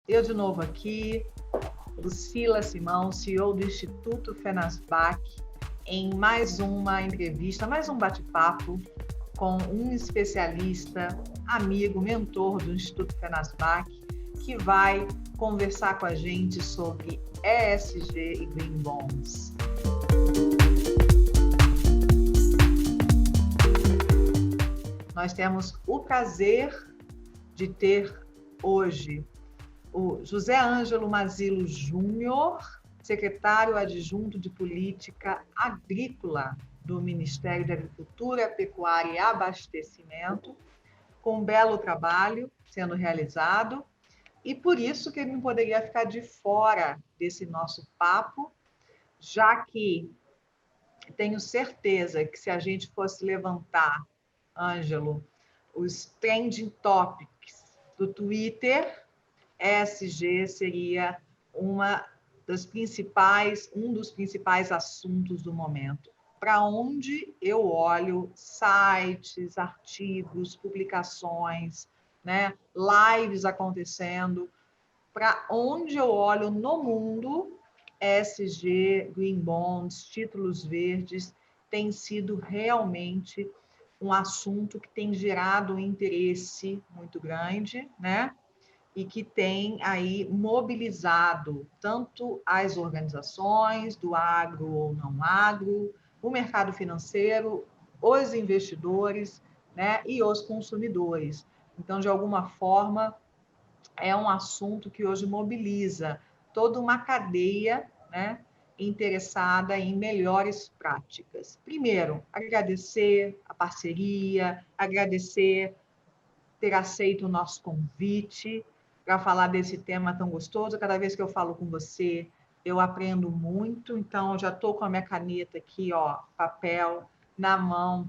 Eu de novo aqui, Lucila Simão, CEO do Instituto Fenasbac, em mais uma entrevista, mais um bate-papo com um especialista, amigo, mentor do Instituto Fenasbac, que vai conversar com a gente sobre ESG e Green Bonds. Nós temos o prazer de ter hoje o José Ângelo Mazilo Júnior, secretário adjunto de Política Agrícola do Ministério da Agricultura, Pecuária e Abastecimento, com um belo trabalho sendo realizado, e por isso que ele não poderia ficar de fora desse nosso papo, já que tenho certeza que se a gente fosse levantar, Ângelo, os trending topics do Twitter, ESG seria um dos principais assuntos do momento. Para onde eu olho sites, artigos, publicações, né, lives acontecendo, para onde eu olho no mundo, ESG, Green Bonds, títulos verdes, tem sido realmente um assunto que tem gerado um interesse muito grande, né? E que tem aí mobilizado tanto as organizações do agro ou não agro, o mercado financeiro, os investidores, né, e os consumidores. Então, de alguma forma, é um assunto que hoje mobiliza toda uma cadeia, né, interessada em melhores práticas. Primeiro, agradecer a parceria, agradecer ter aceito o nosso convite para falar desse tema tão gostoso. Cada vez que eu falo com você, eu aprendo muito, então eu já estou com a minha caneta aqui, ó, papel na mão,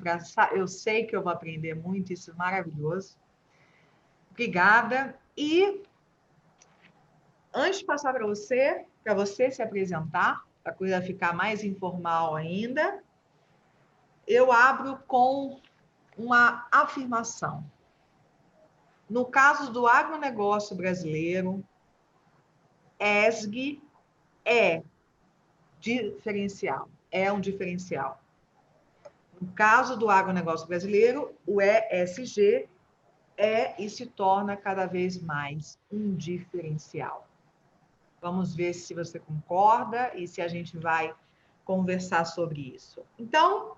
eu sei que eu vou aprender muito, isso é maravilhoso. Obrigada. E antes de passar para você se apresentar, para a coisa ficar mais informal ainda, eu abro com uma afirmação. No caso do agronegócio brasileiro, ESG é diferencial, é um diferencial. No caso do agronegócio brasileiro, o ESG é e se torna cada vez mais um diferencial. Vamos ver se você concorda e se a gente vai conversar sobre isso. Então,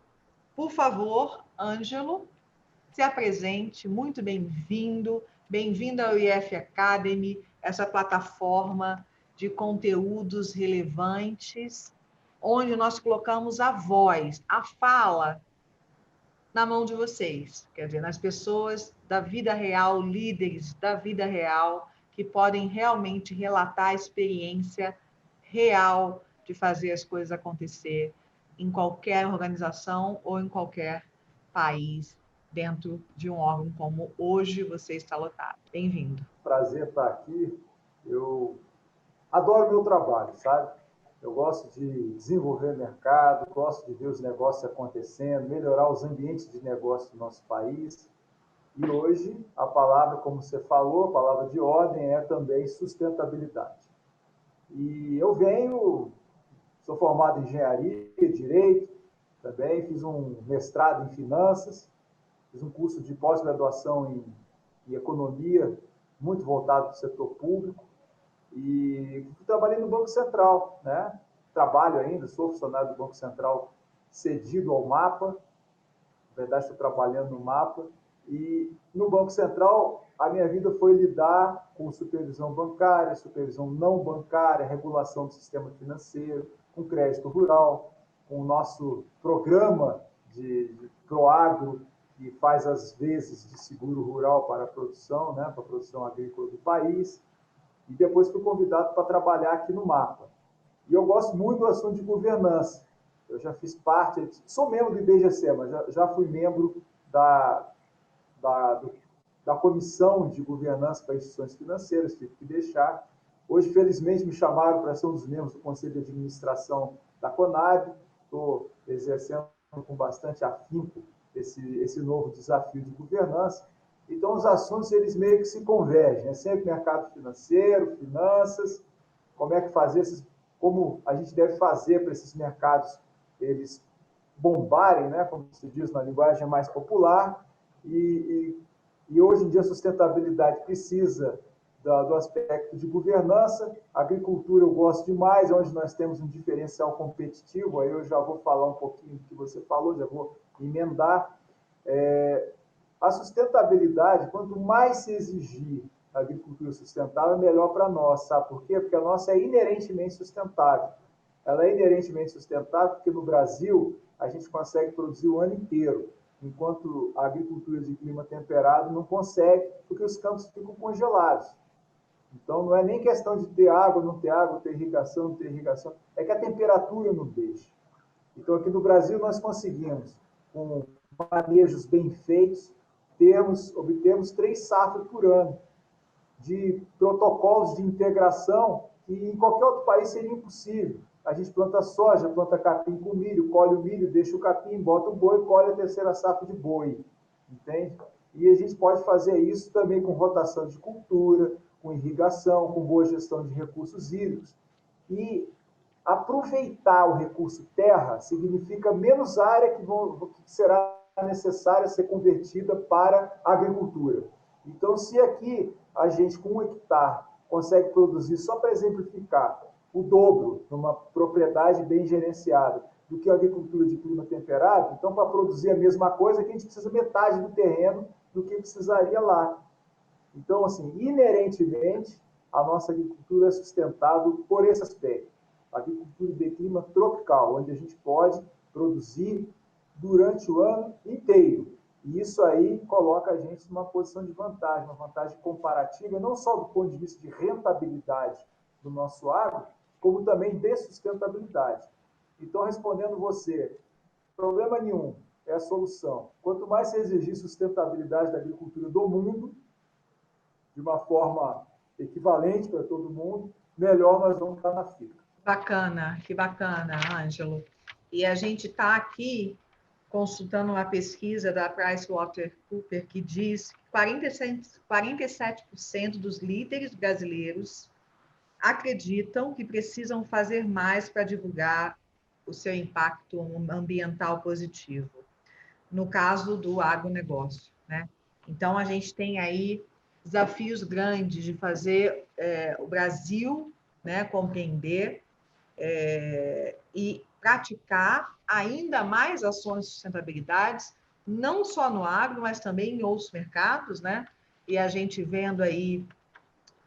por favor, Ângelo, se apresente, muito bem-vindo, bem-vindo ao IF Academy, essa plataforma de conteúdos relevantes, onde nós colocamos a voz, a fala, na mão de vocês, quer dizer, nas pessoas da vida real, líderes da vida real, que podem realmente relatar a experiência real de fazer as coisas acontecer em qualquer organização ou em qualquer país, dentro de um órgão como hoje você está lotado. Bem-vindo. Prazer estar aqui. Eu adoro meu trabalho, sabe? Eu gosto de desenvolver mercado, gosto de ver os negócios acontecendo, melhorar os ambientes de negócio do nosso país. E hoje, a palavra, como você falou, a palavra de ordem é também sustentabilidade. E eu sou formado em engenharia, direito, também fiz um mestrado em finanças, fiz um curso de pós-graduação em economia, muito voltado para o setor público, e trabalhei no Banco Central, né? Trabalho ainda, sou funcionário do Banco Central cedido ao MAPA, na verdade estou trabalhando no MAPA, e no Banco Central a minha vida foi lidar com supervisão bancária, supervisão não bancária, regulação do sistema financeiro, com crédito rural, com o nosso programa de Proagro, que faz as vezes de seguro rural para a produção, né, para a produção agrícola do país, e depois fui convidado para trabalhar aqui no MAPA. E eu gosto muito do assunto de governança. Eu já fiz parte, sou membro do IBGC, mas já fui membro da, da comissão de governança para instituições financeiras, tive que deixar. Hoje, felizmente, me chamaram para ser um dos membros do Conselho de Administração da Conab. Estou exercendo com bastante afinco esse novo desafio de governança. Então, os assuntos, eles meio que se convergem, né? Sempre mercado financeiro, finanças, como é que fazer esses, como a gente deve fazer para esses mercados eles bombarem, né? Como se diz na linguagem mais popular, e hoje em dia a sustentabilidade precisa do aspecto de governança. A agricultura eu gosto demais, onde nós temos um diferencial competitivo, aí eu já vou falar um pouquinho do que você falou, já vou emendar. A sustentabilidade, quanto mais se exigir a agricultura sustentável, melhor para nós, sabe por quê? Porque a nossa é inerentemente sustentável. Ela é inerentemente sustentável porque no Brasil a gente consegue produzir o ano inteiro, enquanto a agricultura de clima temperado não consegue, porque os campos ficam congelados. Então não é nem questão de ter água, não ter água, ter irrigação, não ter irrigação, é que a temperatura não deixa. Então aqui no Brasil nós conseguimos, com manejos bem feitos, obtemos 3 safras por ano de protocolos de integração que em qualquer outro país seria impossível. A gente planta soja, planta capim com milho, colhe o milho, deixa o capim, bota o boi, colhe a terceira safra de boi, entende? E a gente pode fazer isso também com rotação de cultura, com irrigação, com boa gestão de recursos hídricos. E aproveitar o recurso terra significa menos área que será necessária ser convertida para a agricultura. Então, se aqui a gente, com 1 hectare, consegue produzir, só para exemplificar, o dobro numa propriedade bem gerenciada do que a agricultura de clima temperado, então, para produzir a mesma coisa, aqui a gente precisa metade do terreno do que precisaria lá. Então, assim, inerentemente, a nossa agricultura é sustentável por esse aspecto. A agricultura de clima tropical, onde a gente pode produzir durante o ano inteiro. E isso aí coloca a gente numa posição de vantagem, uma vantagem comparativa, não só do ponto de vista de rentabilidade do nosso agro, como também de sustentabilidade. Então, respondendo você, problema nenhum, é a solução. Quanto mais se exigir sustentabilidade da agricultura do mundo, de uma forma equivalente para todo mundo, melhor nós vamos estar na fila. Bacana, que bacana, Ângelo. E a gente está aqui consultando uma pesquisa da PricewaterhouseCoopers que diz que 47% dos líderes brasileiros acreditam que precisam fazer mais para divulgar o seu impacto ambiental positivo, no caso do agronegócio, né? Então, a gente tem aí desafios grandes de fazer o Brasil, né, compreender e praticar ainda mais ações de sustentabilidade, não só no agro, mas também em outros mercados, né? E a gente vendo aí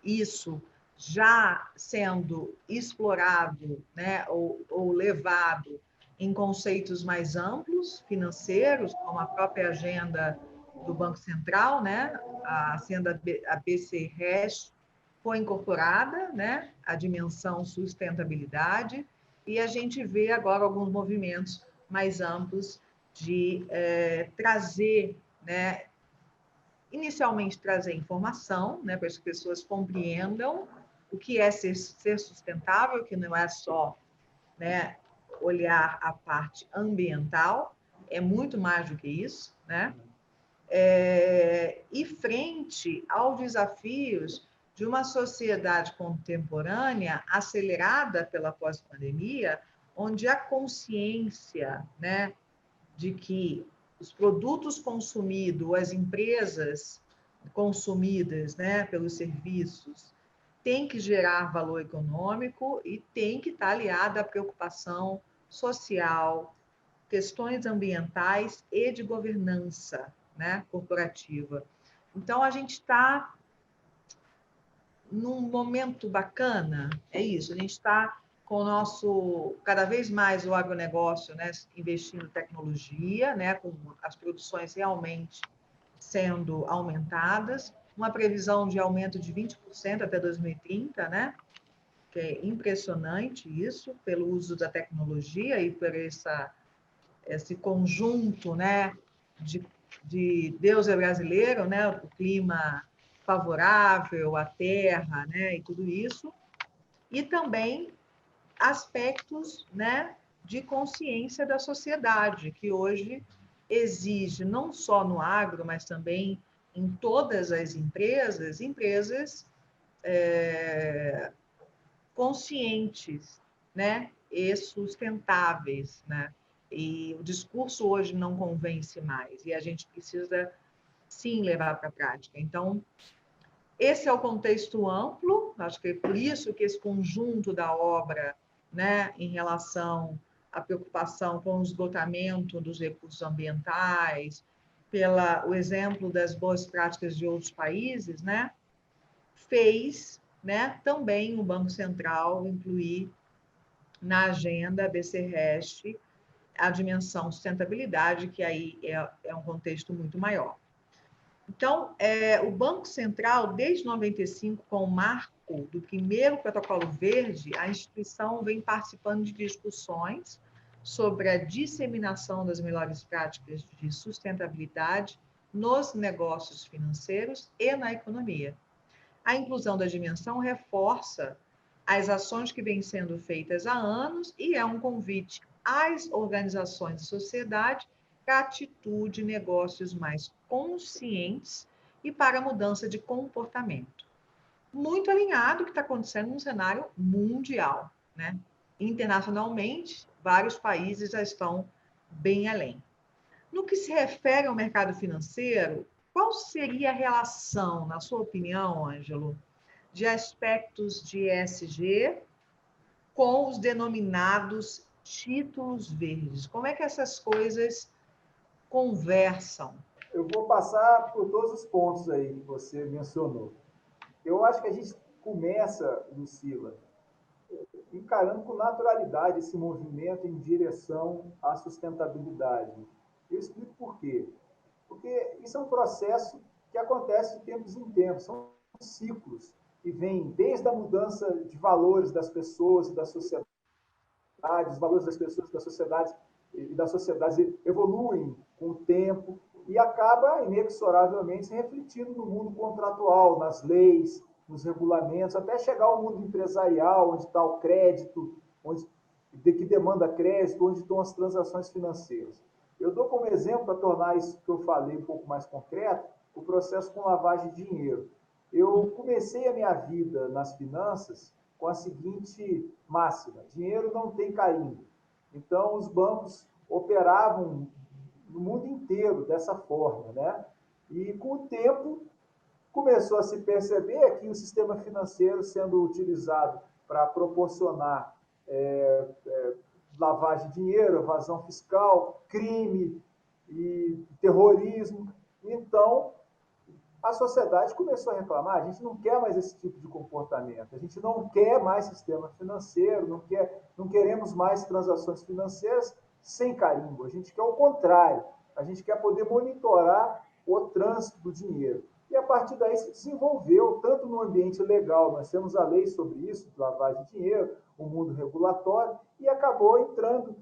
isso já sendo explorado, né, ou levado em conceitos mais amplos, financeiros, como a própria agenda do Banco Central, né, a agenda BC-RES foi incorporada, né, a dimensão sustentabilidade, e a gente vê agora alguns movimentos mais amplos de trazer, né, inicialmente trazer informação, né, para que as pessoas compreendam o que é ser sustentável, que não é só, né, olhar a parte ambiental, é muito mais do que isso, né? E frente aos desafios de uma sociedade contemporânea acelerada pela pós-pandemia, onde a consciência, né, de que os produtos consumidos, as empresas consumidas, né, pelos serviços, tem que gerar valor econômico e tem que estar aliada à preocupação social, questões ambientais e de governança, né, corporativa. Então, a gente está num momento bacana, é isso, a gente está com o nosso, cada vez mais o agronegócio, né, investindo em tecnologia, né, com as produções realmente sendo aumentadas, uma previsão de aumento de 20% até 2030, né, que é impressionante isso, pelo uso da tecnologia e por esse conjunto, né, de Deus é brasileiro, né, o clima favorável, a terra, né, e tudo isso, e também aspectos, né, de consciência da sociedade, que hoje exige, não só no agro, mas também em todas as empresas, conscientes, né, e sustentáveis, né? E o discurso hoje não convence mais, e a gente precisa, sim, levar para a prática. Então, esse é o contexto amplo, acho que é por isso que esse conjunto da obra, né, em relação à preocupação com o esgotamento dos recursos ambientais, o exemplo das boas práticas de outros países, né, fez, né, também o Banco Central incluir na agenda BC-REST a dimensão sustentabilidade, que aí é um contexto muito maior. Então, o Banco Central, desde 95, com o marco do primeiro protocolo verde, a instituição vem participando de discussões sobre a disseminação das melhores práticas de sustentabilidade nos negócios financeiros e na economia. A inclusão da dimensão reforça as ações que vêm sendo feitas há anos e é um convite às organizações de sociedade para a atitude de negócios mais conscientes e para a mudança de comportamento. Muito alinhado com o que está acontecendo no cenário mundial, né? Internacionalmente, vários países já estão bem além. No que se refere ao mercado financeiro, qual seria a relação, na sua opinião, Ângelo, de aspectos de ESG com os denominados títulos verdes? Como é que essas coisas conversam? Eu vou passar por todos os pontos aí que você mencionou. Eu acho que a gente começa, Lucila, encarando com naturalidade esse movimento em direção à sustentabilidade. Eu explico por quê. Porque isso é um processo que acontece de tempos em tempos, são ciclos que vêm desde a mudança de valores das pessoas e da sociedade, os valores das pessoas, das sociedades e das sociedades evoluem com o tempo e acaba inexoravelmente se refletindo no mundo contratual, nas leis, nos regulamentos, até chegar ao mundo empresarial, onde está o crédito, que demanda crédito, onde estão as transações financeiras. Eu dou como exemplo, para tornar isso que eu falei um pouco mais concreto, o processo com lavagem de dinheiro. Eu comecei a minha vida nas finanças com a seguinte máxima: dinheiro não tem carimbo. Então, os bancos operavam no mundo inteiro dessa forma, né? E com o tempo começou a se perceber que o sistema financeiro sendo utilizado para proporcionar lavagem de dinheiro, evasão fiscal, crime e terrorismo. Então, a sociedade começou a reclamar: a gente não quer mais esse tipo de comportamento, a gente não quer mais sistema financeiro, não queremos mais transações financeiras sem carimbo, a gente quer o contrário, a gente quer poder monitorar o trânsito do dinheiro. E a partir daí se desenvolveu, tanto no ambiente legal, nós temos a lei sobre isso, lavagem de dinheiro, o mundo regulatório, e acabou entrando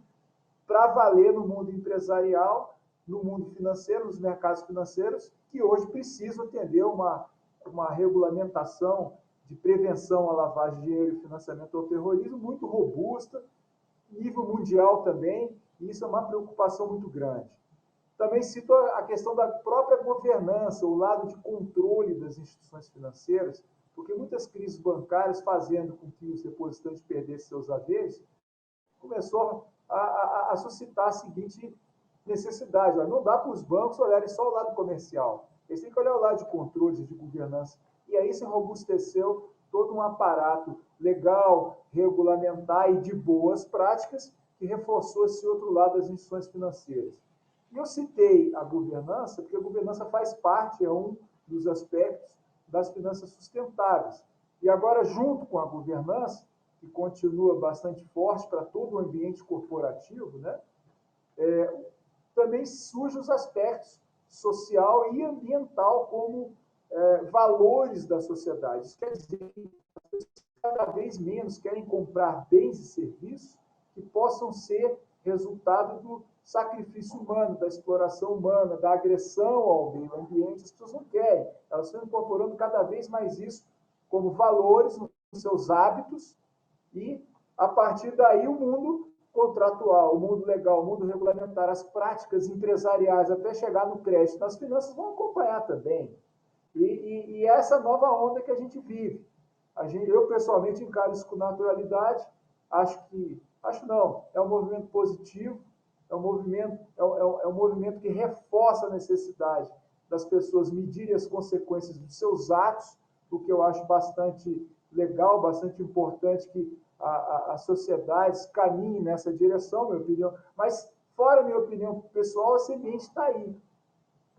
para valer no mundo empresarial, no mundo financeiro, nos mercados financeiros, que hoje precisam atender uma regulamentação de prevenção à lavagem de dinheiro e financiamento ao terrorismo muito robusta, nível mundial também, e isso é uma preocupação muito grande. Também cito a questão da própria governança, o lado de controle das instituições financeiras, porque muitas crises bancárias, fazendo com que os depositantes perdessem seus haveres, começou a suscitar a seguinte necessidade: não dá para os bancos olharem só o lado comercial, eles têm que olhar o lado de controle, de governança. E aí se robusteceu todo um aparato legal, regulamentar e de boas práticas que reforçou esse outro lado das instituições financeiras. E eu citei a governança, porque a governança faz parte, é um dos aspectos das finanças sustentáveis. E agora, junto com a governança, que continua bastante forte para todo o ambiente corporativo, né? Também surgem os aspectos social e ambiental como valores da sociedade. Isso quer dizer que as pessoas cada vez menos querem comprar bens e serviços que possam ser resultado do sacrifício humano, da exploração humana, da agressão ao meio ambiente. As pessoas não querem, elas estão incorporando cada vez mais isso como valores nos seus hábitos, e a partir daí o mundo contratual, o mundo legal, o mundo regulamentar, as práticas empresariais, até chegar no crédito, as finanças vão acompanhar também. E essa nova onda que a gente vive. Eu, pessoalmente, encaro isso com naturalidade. Acho não, é um movimento positivo, é um movimento que reforça a necessidade das pessoas medirem as consequências dos seus atos, o que eu acho bastante legal, bastante importante que as sociedades caminhem nessa direção, minha opinião. Mas, fora minha opinião pessoal, a semente está aí,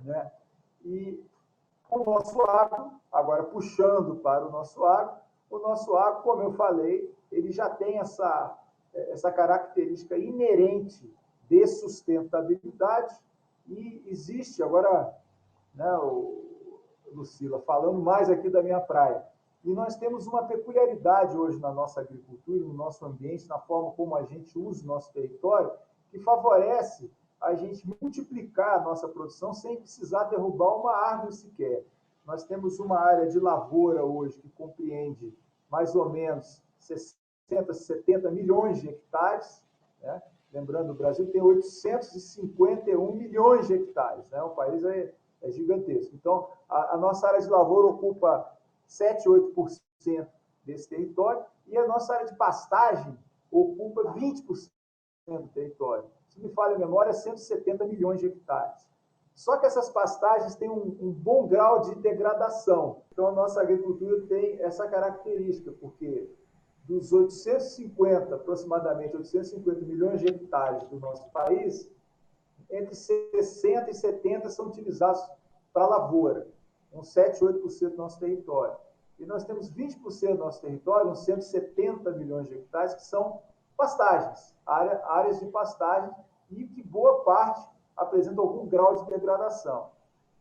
né? E o nosso agro, agora puxando para o nosso agro, como eu falei, ele já tem essa característica inerente de sustentabilidade e existe, agora, né, Lucila, falando mais aqui da minha praia, e nós temos uma peculiaridade hoje na nossa agricultura, no nosso ambiente, na forma como a gente usa o nosso território, que favorece a gente multiplicar a nossa produção sem precisar derrubar uma árvore sequer. Nós temos uma área de lavoura hoje que compreende mais ou menos 60, 70 milhões de hectares, né? Lembrando, o Brasil tem 851 milhões de hectares, né? O país é gigantesco. Então, a nossa área de lavoura ocupa 7, 8% desse território e a nossa área de pastagem ocupa 20% do território. Se me falha a memória, 170 milhões de hectares. Só que essas pastagens têm um bom grau de degradação. Então, a nossa agricultura tem essa característica, porque dos aproximadamente 850 milhões de hectares do nosso país, entre 60 e 70 são utilizados para lavoura, uns 7, 8% do nosso território. E nós temos 20% do nosso território, uns 170 milhões de hectares, que são pastagens, áreas de pastagem, e que boa parte apresentam algum grau de degradação.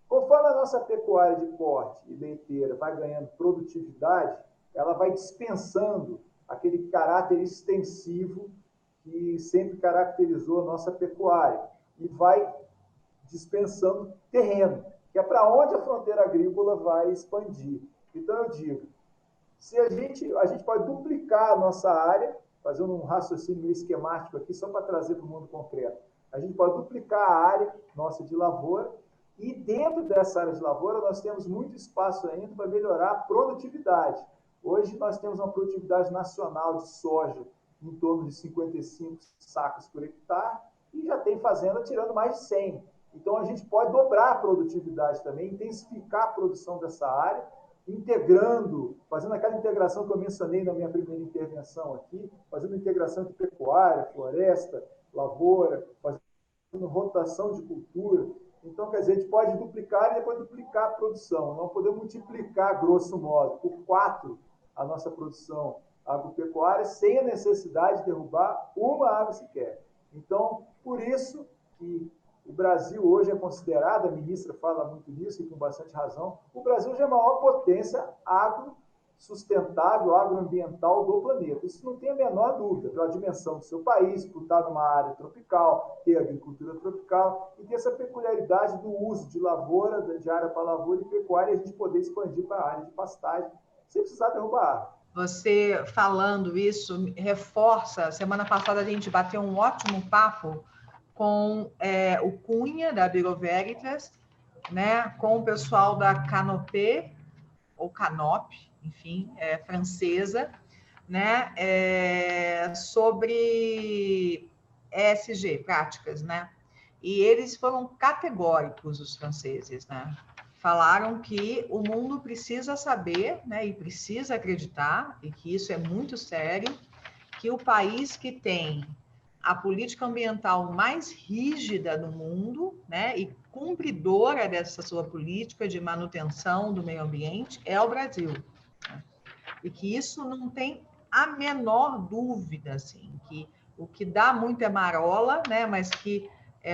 Conforme a nossa pecuária de corte e leiteira vai ganhando produtividade, ela vai dispensando aquele caráter extensivo que sempre caracterizou a nossa pecuária e vai dispensando terreno, que é para onde a fronteira agrícola vai expandir. Então, eu digo, se a gente pode duplicar a nossa área, fazendo um raciocínio esquemático aqui, só para trazer para o mundo concreto, a gente pode duplicar a área nossa de lavoura e dentro dessa área de lavoura nós temos muito espaço ainda para melhorar a produtividade. Hoje nós temos uma produtividade nacional de soja em torno de 55 sacos por hectare e já tem fazenda tirando mais de 100. Então a gente pode dobrar a produtividade também, intensificar a produção dessa área, integrando, fazendo aquela integração que eu mencionei na minha primeira intervenção aqui, fazendo integração de pecuária, floresta, lavoura, fazendo rotação de cultura. Então, quer dizer, a gente pode duplicar e depois duplicar a produção. Não podemos multiplicar, grosso modo, por 4 a nossa produção agropecuária sem a necessidade de derrubar uma árvore sequer. Então, por isso que o Brasil hoje é considerado, a ministra fala muito nisso e com bastante razão, o Brasil já é a maior potência agro-sustentável, agroambiental do planeta. Isso não tem a menor dúvida, pela dimensão do seu país, por estar numa área tropical, ter agricultura tropical e ter essa peculiaridade do uso de lavoura, de área para lavoura e pecuária, e a gente poder expandir para a área de pastagem sem precisar derrubar árvore. Você falando isso reforça. Semana passada a gente bateu um ótimo papo com o Cunha, da Bureau Veritas, né, com o pessoal da Canopé, ou Canop, enfim, francesa, né, sobre ESG, práticas, né? E eles foram categóricos, os franceses, né? Falaram que o mundo precisa saber, né, e precisa acreditar, e que isso é muito sério, que o país que tem a política ambiental mais rígida do mundo, né, e cumpridora dessa sua política de manutenção do meio ambiente é o Brasil. Né? E que isso não tem a menor dúvida, assim, que o que dá muito é marola, né, mas que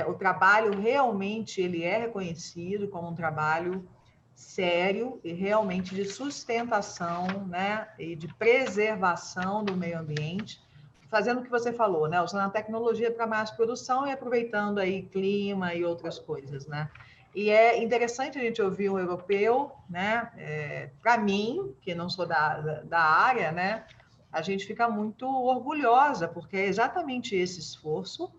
o trabalho realmente ele é reconhecido como um trabalho sério e realmente de sustentação, né, e de preservação do meio ambiente, fazendo o que você falou, né, usando a tecnologia para mais produção e aproveitando aí clima e outras coisas, né. E é interessante a gente ouvir um europeu, né, para mim, que não sou da área, né, a gente fica muito orgulhosa, porque é exatamente esse esforço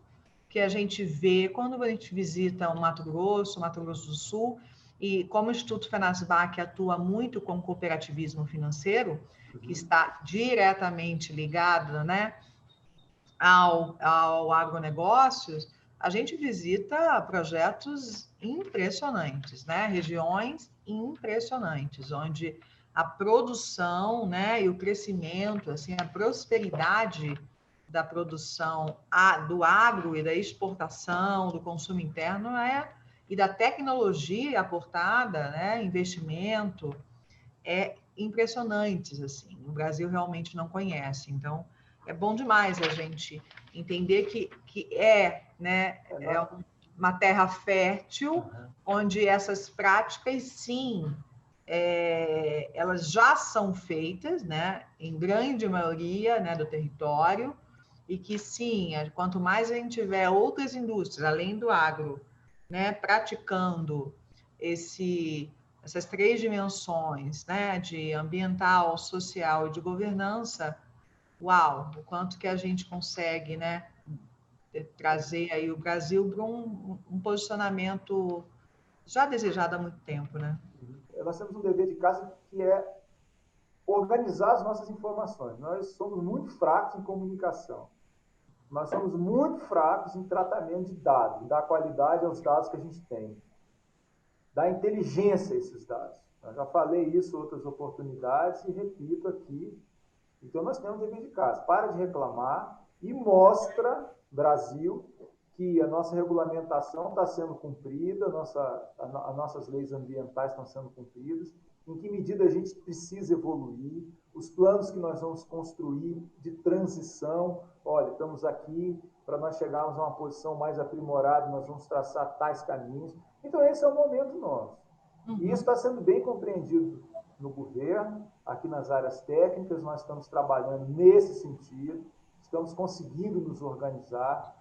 que a gente vê quando a gente visita o Mato Grosso do Sul, e como o Instituto Fenasbac atua muito com cooperativismo financeiro, que está diretamente ligado, né, ao agronegócios, a gente visita projetos impressionantes, né? Regiões impressionantes, onde a produção, né, e o crescimento, assim, a prosperidade da produção do agro e da exportação, do consumo interno e da tecnologia aportada, né, investimento, impressionantes, assim. O Brasil realmente não conhece. Então, é bom demais a gente entender que né, uma terra fértil, onde essas práticas, sim, elas já são feitas, né, em grande maioria, né, do território, e que, sim, quanto mais a gente tiver outras indústrias, além do agro, né, praticando essas três dimensões, né, de ambiental, social e de governança, uau, o quanto que a gente consegue, né, trazer aí o Brasil para um posicionamento já desejado há muito tempo, né? Nós temos um dever de casa que é organizar as nossas informações. Nós somos muito fracos em comunicação. Nós somos muito fracos em tratamento de dados, dar qualidade aos dados que a gente tem, dar inteligência a esses dados. Eu já falei isso em outras oportunidades e repito aqui. Então, nós temos um dever de casa. Para de reclamar e mostra, Brasil, que a nossa regulamentação está sendo cumprida, as nossas leis ambientais estão sendo cumpridas, em que medida a gente precisa evoluir, os planos que nós vamos construir de transição. Olha, estamos aqui para nós chegarmos a uma posição mais aprimorada, nós vamos traçar tais caminhos. Então, esse é o momento nosso. E isso está sendo bem compreendido no governo, aqui nas áreas técnicas, nós estamos trabalhando nesse sentido, estamos conseguindo nos organizar,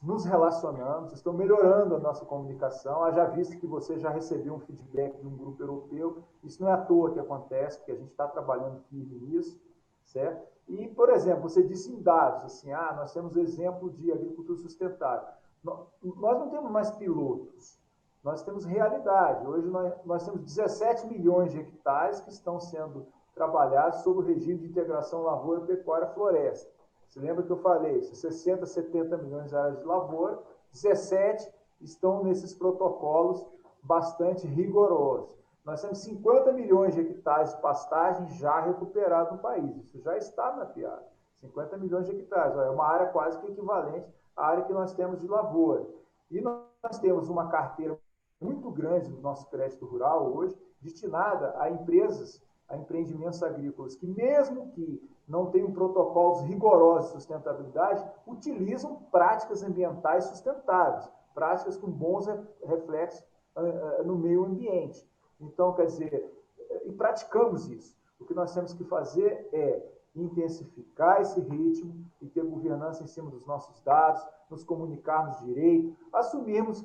nos relacionamos, estamos melhorando a nossa comunicação. Haja visto que você já recebeu um feedback de um grupo europeu, isso não é à toa que acontece, porque a gente está trabalhando firme nisso, certo? E, por exemplo, você disse em dados, assim, nós temos exemplo de agricultura sustentável. Nós não temos mais pilotos, nós temos realidade. Hoje nós temos 17 milhões de hectares que estão sendo trabalhados sob o regime de integração lavoura, pecuária, floresta. Você lembra que eu falei? 60, 70 milhões de áreas de lavoura, 17 estão nesses protocolos bastante rigorosos. Nós temos 50 milhões de hectares de pastagem já recuperados no país. Isso já está mapeado. 50 milhões de hectares. É uma área quase que equivalente à área que nós temos de lavoura. E nós temos uma carteira muito grande do nosso crédito rural hoje, destinada a empresas, a empreendimentos agrícolas, que mesmo que não tenham protocolos rigorosos de sustentabilidade, utilizam práticas ambientais sustentáveis, práticas com bons reflexos no meio ambiente. Então, quer dizer, e praticamos isso. O que nós temos que fazer é intensificar esse ritmo e ter governança em cima dos nossos dados, nos comunicarmos direito, assumirmos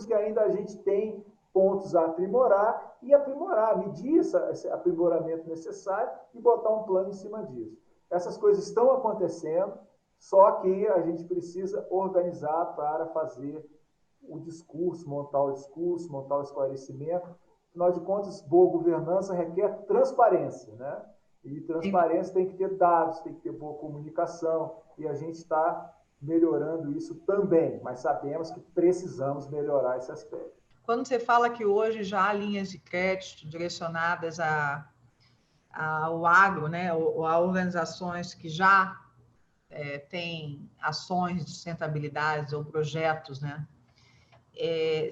que ainda a gente tem pontos a aprimorar e medir esse aprimoramento necessário e botar um plano em cima disso. Essas coisas estão acontecendo, só que a gente precisa organizar para fazer o discurso, montar o esclarecimento. Afinal de contas, boa governança requer transparência, né? E transparência tem que ter dados, tem que ter boa comunicação, e a gente está melhorando isso também, mas sabemos que precisamos melhorar esse aspecto. Quando você fala que hoje já há linhas de crédito direcionadas ao agro, né, ou a organizações que já têm ações de sustentabilidade ou projetos, né,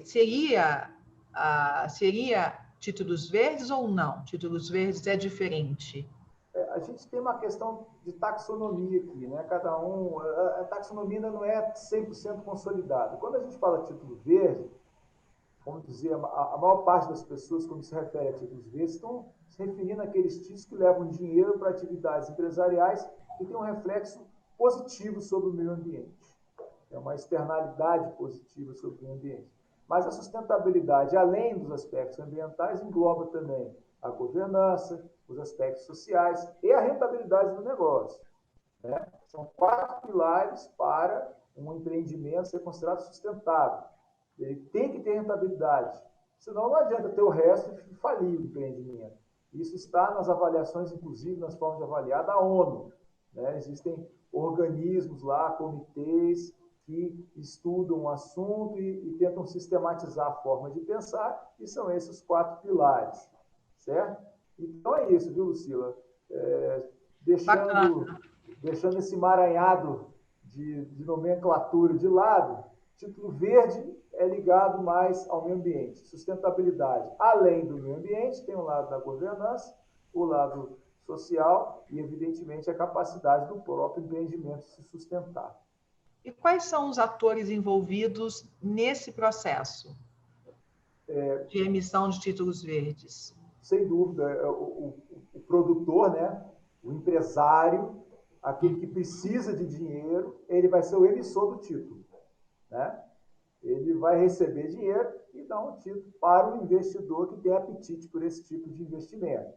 seria títulos verdes ou não? Títulos verdes é diferente? A gente tem uma questão de taxonomia aqui, né? A taxonomia ainda não é 100% consolidada. Quando a gente fala título verde, vamos dizer, a maior parte das pessoas, quando se refere a títulos verdes, estão se referindo àqueles títulos que levam dinheiro para atividades empresariais e têm um reflexo positivo sobre o meio ambiente. É uma externalidade positiva sobre o meio ambiente. Mas a sustentabilidade, além dos aspectos ambientais, engloba também a governança, os aspectos sociais e a rentabilidade do negócio, né? São 4 pilares para um empreendimento ser considerado sustentável. Ele tem que ter rentabilidade, senão não adianta ter o resto e falir o empreendimento. Isso está nas avaliações, inclusive nas formas de avaliar da ONU, né? Existem organismos lá, comitês, que estudam o assunto e tentam sistematizar a forma de pensar, e são esses 4 pilares, certo? Então é isso, viu, Lucila? Deixando esse emaranhado de nomenclatura de lado, título verde é ligado mais ao meio ambiente, sustentabilidade. Além do meio ambiente, tem o lado da governança, o lado social e, evidentemente, a capacidade do próprio empreendimento se sustentar. E quais são os atores envolvidos nesse processo de emissão de títulos verdes? Sem dúvida, o produtor, né? O empresário, aquele que precisa de dinheiro, ele vai ser o emissor do título, né? Ele vai receber dinheiro e dar um título para o investidor que tem apetite por esse tipo de investimento.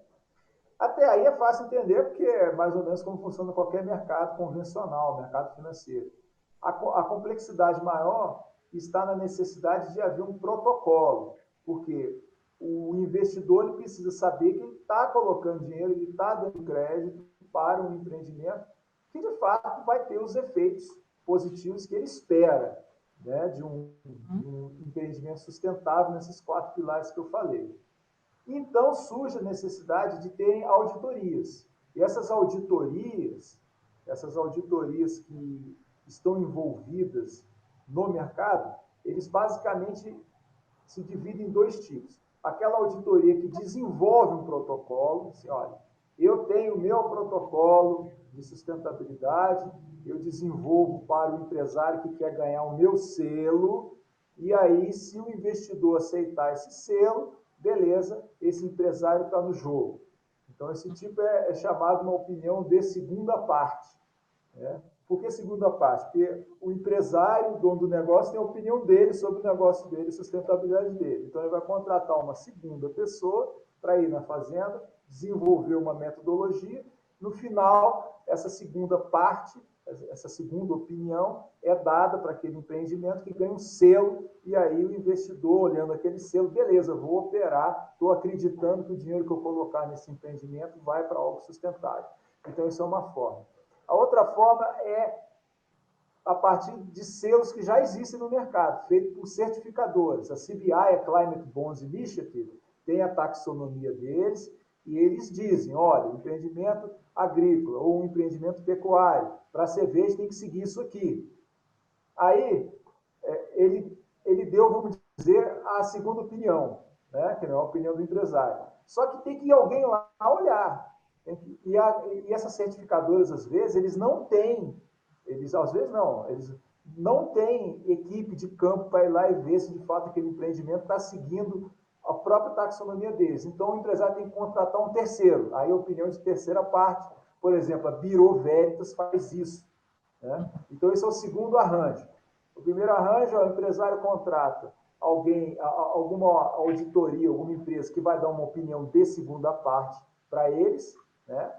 Até aí é fácil entender, porque é mais ou menos como funciona qualquer mercado convencional, mercado financeiro. A complexidade maior está na necessidade de haver um protocolo, porque o investidor ele precisa saber que ele está colocando dinheiro, ele está dando crédito para um empreendimento que, de fato, vai ter os efeitos positivos que ele espera, né, de um empreendimento sustentável nesses 4 pilares que eu falei. Então surge a necessidade de terem auditorias. E essas auditorias que estão envolvidas no mercado, eles basicamente se dividem em 2 tipos. Aquela auditoria que desenvolve um protocolo, assim, olha, eu tenho o meu protocolo de sustentabilidade, eu desenvolvo para o empresário que quer ganhar o meu selo, e aí, se o investidor aceitar esse selo, beleza, esse empresário está no jogo. Então, esse tipo é chamado uma opinião de segunda parte, né? Por que segunda parte? Porque o empresário, o dono do negócio, tem a opinião dele sobre o negócio dele, a sustentabilidade dele. Então, ele vai contratar uma segunda pessoa para ir na fazenda, desenvolver uma metodologia. No final, essa segunda parte, essa segunda opinião, é dada para aquele empreendimento que ganha um selo, e aí o investidor, olhando aquele selo, beleza, vou operar, estou acreditando que o dinheiro que eu colocar nesse empreendimento vai para algo sustentável. Então, isso é uma forma. A outra forma é a partir de selos que já existem no mercado, feito por certificadoras. A CBI, a Climate Bonds Initiative, tem a taxonomia deles, e eles dizem, olha, o empreendimento agrícola ou um empreendimento pecuário, para ser verde tem que seguir isso aqui. Aí, ele deu, vamos dizer, a segunda opinião, né? Que não é a opinião do empresário. Só que tem que ir alguém lá olhar. E essas certificadoras, às vezes, eles não têm equipe de campo para ir lá e ver se, de fato, aquele empreendimento está seguindo a própria taxonomia deles. Então, o empresário tem que contratar um terceiro. Aí, a opinião de terceira parte, por exemplo, a Bureau Veritas faz isso, né? Então, esse é o segundo arranjo. O primeiro arranjo, o empresário contrata alguma auditoria, alguma empresa que vai dar uma opinião de segunda parte para eles, né?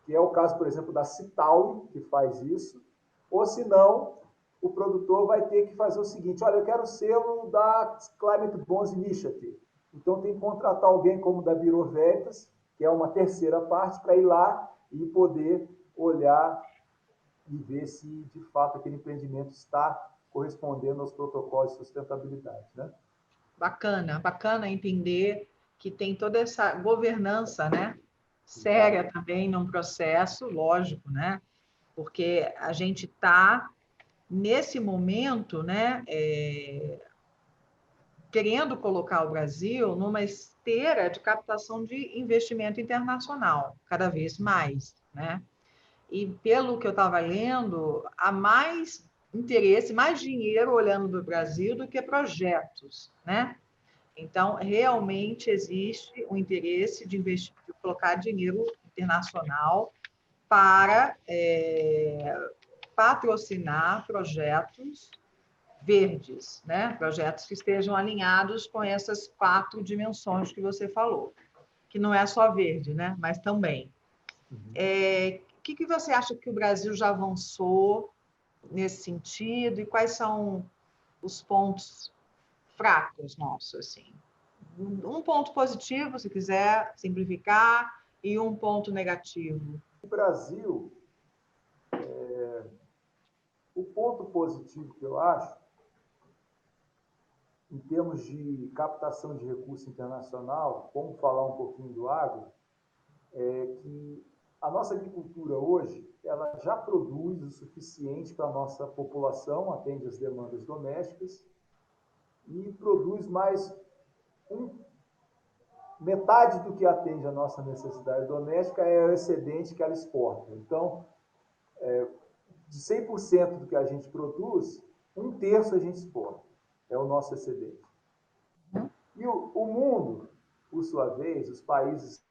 Que é o caso, por exemplo, da Citauri, que faz isso, ou se não, o produtor vai ter que fazer o seguinte, olha, eu quero o selo da Climate Bonds Initiative, então tem que contratar alguém como da Bureau Veritas, que é uma terceira parte, para ir lá e poder olhar e ver se, de fato, aquele empreendimento está correspondendo aos protocolos de sustentabilidade, né? Bacana, bacana entender que tem toda essa governança, né? Séria também num processo, lógico, né? Porque a gente está, nesse momento, né, querendo colocar o Brasil numa esteira de captação de investimento internacional, cada vez mais, né? E pelo que eu estava lendo, há mais interesse, mais dinheiro olhando para o Brasil do que projetos, né? Então, realmente existe um interesse de investir, de colocar dinheiro internacional para patrocinar projetos verdes, né? Projetos que estejam alinhados com essas 4 dimensões que você falou. que não é só verde, né? Mas também. Uhum. O que você acha que o Brasil já avançou nesse sentido e quais são os pontos fracos nossos, assim? Um ponto positivo, se quiser simplificar, e um ponto negativo. O Brasil, o ponto positivo que eu acho, em termos de captação de recurso internacional, vamos falar um pouquinho do agro, é que a nossa agricultura hoje, ela já produz o suficiente para a nossa população, atende as demandas domésticas, e produz mais metade do que atende a nossa necessidade doméstica é o excedente que ela exporta. Então, de 100% do que a gente produz, 1/3 a gente exporta. É o nosso excedente. E o mundo, por sua vez, os países